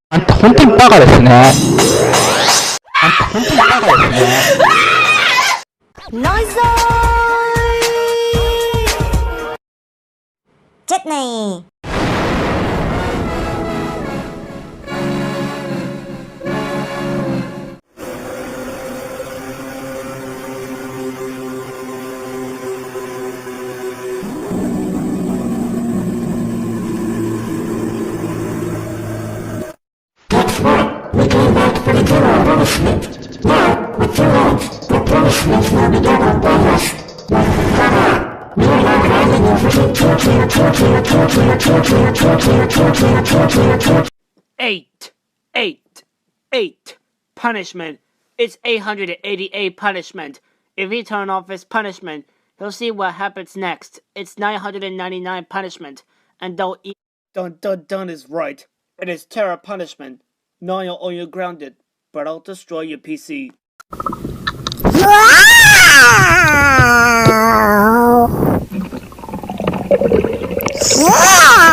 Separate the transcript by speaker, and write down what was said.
Speaker 1: あんた本当にバカですね。あんた本当にバカですね。
Speaker 2: Nói dối. Chết này.
Speaker 3: We came back for the general punishment. Now, with your help, the punishment will be doubled by us. We are now having you for torture.
Speaker 4: 8. Punishment. It's 888 punishment. If he turns off his punishment, he'll see what happens next. It's 999 punishment. And don't eat. Done is right. It is terror punishment. Now you're grounded, but I'll destroy your PC.
Speaker 2: Wow!